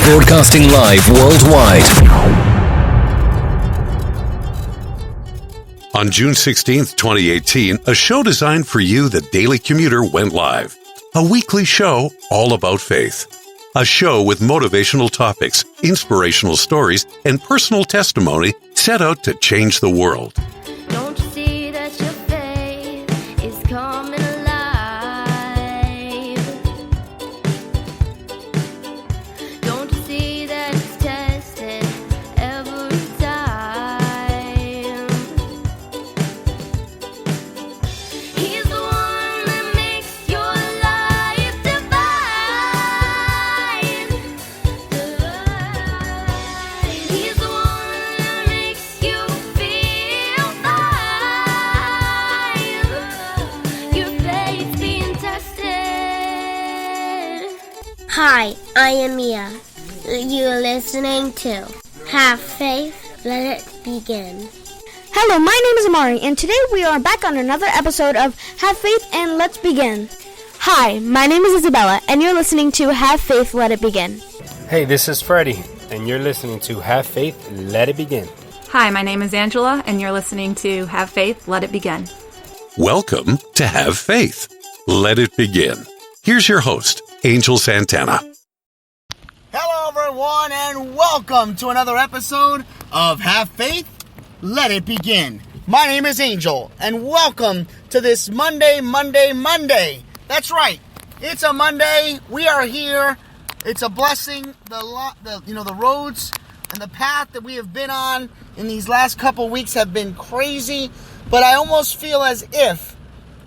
Broadcasting live worldwide. On June 16th, 2018, a show designed for you, the Daily Commuter, went live. A weekly show all about faith. A show with motivational topics, inspirational stories, and personal testimony set out to change the world. Don't you see that your faith is coming alive? Don't you see that it's tested every time? He's the one that makes your life divine. He's the one that makes you feel fine. Your faith's being tested. Hi, I am Mia. You're listening to Have Faith, Let It Begin. Hello, my name is Amari, and today we are back on another episode of Have Faith and Let's Begin. Hi, my name is Isabella, and you're listening to Have Faith, Let It Begin. Hey, this is Freddie, and you're listening to Have Faith, Let It Begin. Hi, my name is Angela, and you're listening to Have Faith, Let It Begin. Welcome to Have Faith. Let it begin. Here's your host, Angel Santana. Hello, everyone, and welcome to another episode of Have Faith, Let It Begin. My name is Angel, and welcome to this Monday. That's right, it's a Monday. We are here. It's a blessing. The roads and the path that we have been on in these last couple weeks have been crazy, but I almost feel as if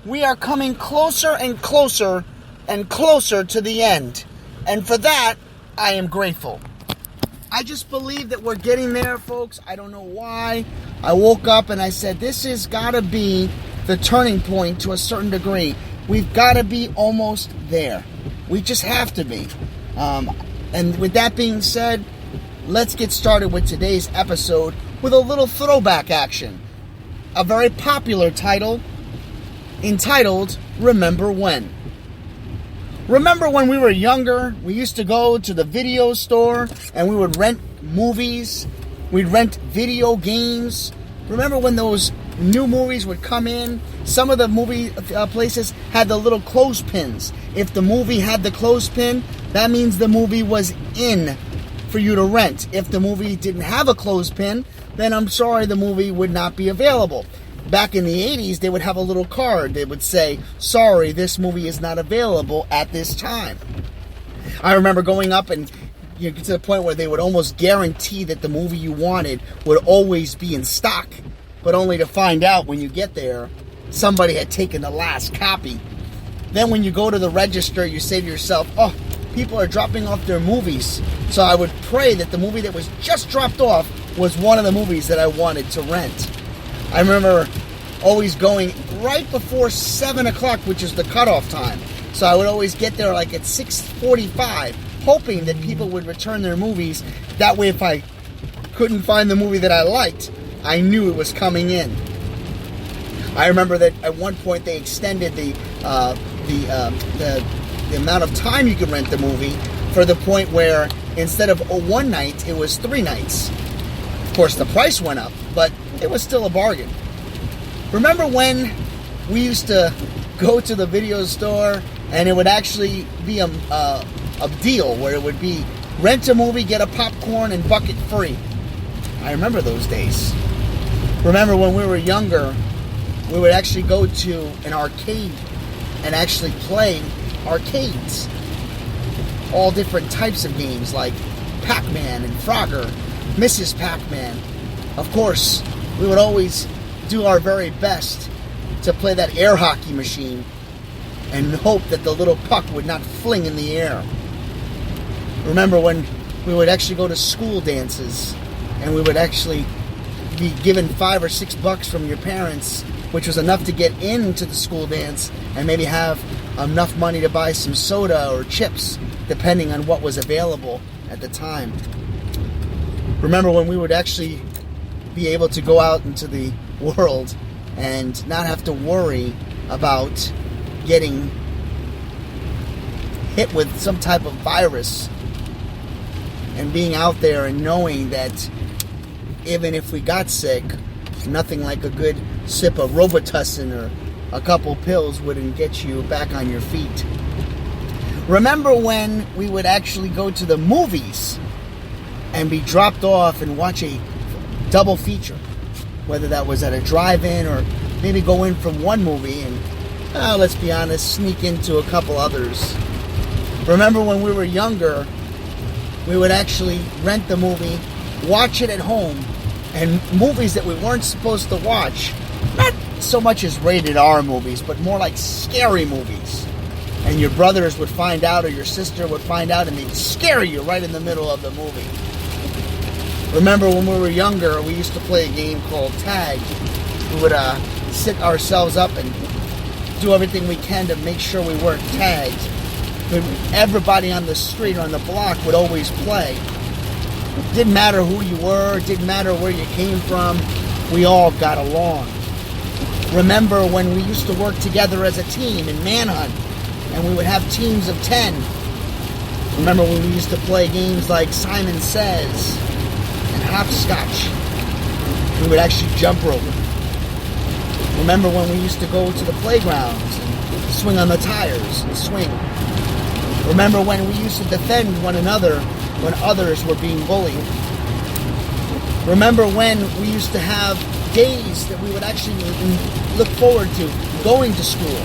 we are coming closer and closer and closer to the end. And for that, I am grateful. I just believe that we're getting there, folks. I don't know why. I woke up and I said, this has got to be the turning point to a certain degree. We've got to be almost there. We just have to be. And with that being said, let's get started with today's episode with a little throwback action. A very popular title entitled, Remember When? Remember when we were younger, we used to go to the video store and we would rent movies, we'd rent video games. Remember when those new movies would come in? Some of the movie places had the little clothespins. If the movie had the clothespin, that means the movie was in for you to rent. If the movie didn't have a clothespin, then I'm sorry, the movie would not be available. Back in the 80s, they would have a little card. They would say, sorry, this movie is not available at this time. I remember going up and get to the point where they would almost guarantee that the movie you wanted would always be in stock, but only to find out when you get there, somebody had taken the last copy. Then when you go to the register, you say to yourself, oh, people are dropping off their movies. So I would pray that the movie that was just dropped off was one of the movies that I wanted to rent. I remember always going right before 7 o'clock, which is the cutoff time. So I would always get there like at 6:45, hoping that people would return their movies. That way, if I couldn't find the movie that I liked, I knew it was coming in. I remember that at one point they extended the amount of time you could rent the movie for the point where instead of one night, it was 3 nights. Of course, the price went up, but it was still a bargain. Remember when we used to go to the video store and it would actually be a deal where it would be rent a movie, get a popcorn, and bucket free? I remember those days. Remember when we were younger, we would actually go to an arcade and actually play arcades. All different types of games like Pac-Man and Frogger, Mrs. Pac-Man. Of course, we would always do our very best to play that air hockey machine and hope that the little puck would not fling in the air. Remember when we would actually go to school dances and we would actually be given $5 or $6 from your parents, which was enough to get into the school dance and maybe have enough money to buy some soda or chips, depending on what was available at the time. Remember when we would actually be able to go out into the world and not have to worry about getting hit with some type of virus and being out there and knowing that even if we got sick, nothing like a good sip of Robitussin or a couple pills wouldn't get you back on your feet. Remember when we would actually go to the movies and be dropped off and watch a double feature, whether that was at a drive-in or maybe go in from one movie and, let's be honest, sneak into a couple others. Remember when we were younger, we would actually rent the movie, watch it at home, and movies that we weren't supposed to watch, not so much as rated R movies, but more like scary movies. And your brothers would find out or your sister would find out and they'd scare you right in the middle of the movie. Remember when we were younger, we used to play a game called tag. We would sit ourselves up and do everything we can to make sure we weren't tagged. But everybody on the street or on the block would always play. Didn't matter who you were, didn't matter where you came from, we all got along. Remember when we used to work together as a team in Manhunt, and we would have teams of 10. Remember when we used to play games like Simon Says and Hopscotch. We would actually jump rope. Remember when we used to go to the playgrounds and swing on the tires and swing. Remember when we used to defend one another when others were being bullied. Remember when we used to have days that we would actually look forward to going to school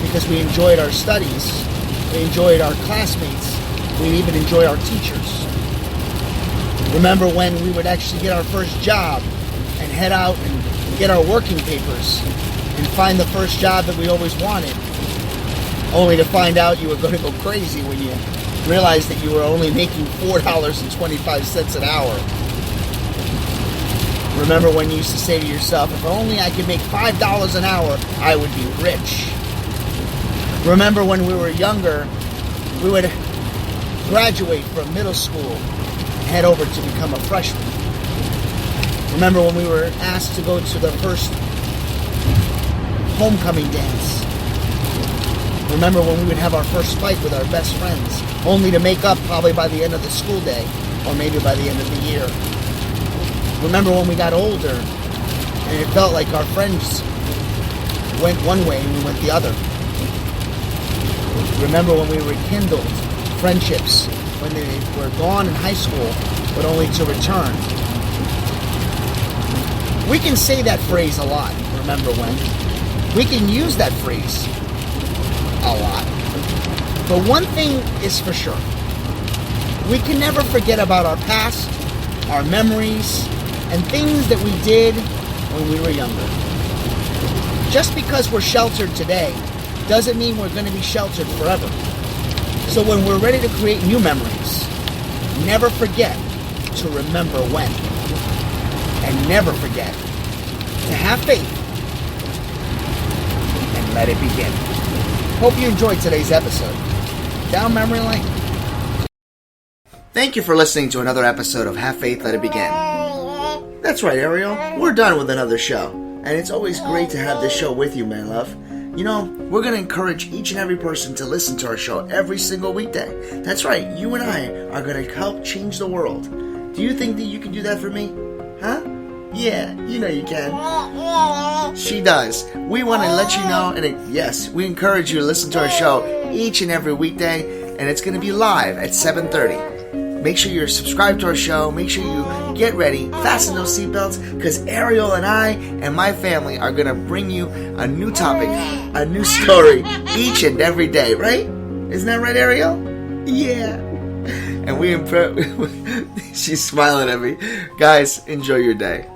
because we enjoyed our studies, we enjoyed our classmates, we even enjoyed our teachers. Remember when we would actually get our first job and head out and get our working papers and find the first job that we always wanted, only to find out you were going to go crazy when you realized that you were only making $4.25 an hour. Remember when you used to say to yourself, if only I could make $5 an hour, I would be rich. Remember when we were younger, we would graduate from middle school and head over to become a freshman. Remember when we were asked to go to the first homecoming dance. Remember when we would have our first fight with our best friends, only to make up probably by the end of the school day, or maybe by the end of the year. Remember when we got older, and it felt like our friends went one way and we went the other. Remember when we rekindled friendships when they were gone in high school, but only to return. We can say that phrase a lot, remember when. We can use that phrase a lot. But one thing is for sure. We can never forget about our past, our memories, and things that we did when we were younger. Just because we're sheltered today doesn't mean we're going to be sheltered forever. So when we're ready to create new memories, never forget to remember when. And never forget to have faith and let it begin. Hope you enjoyed today's episode. Down memory lane. Thank you for listening to another episode of Have Faith, Let It Begin. That's right, Ariel. We're done with another show. And it's always great to have this show with you, my love. You know, we're going to encourage each and every person to listen to our show every single weekday. That's right, you and I are going to help change the world. Do you think that you can do that for me? Huh? Yeah, you know you can. She does. We want to let you know, and yes, we encourage you to listen to our show each and every weekday, and it's going to be live at 7:30. Make sure you're subscribed to our show. Make sure you get ready, fasten those seatbelts, because Ariel and I and my family are going to bring you a new topic, a new story each and every day, right? Isn't that right, Ariel? Yeah. And she's smiling at me. Guys, enjoy your day.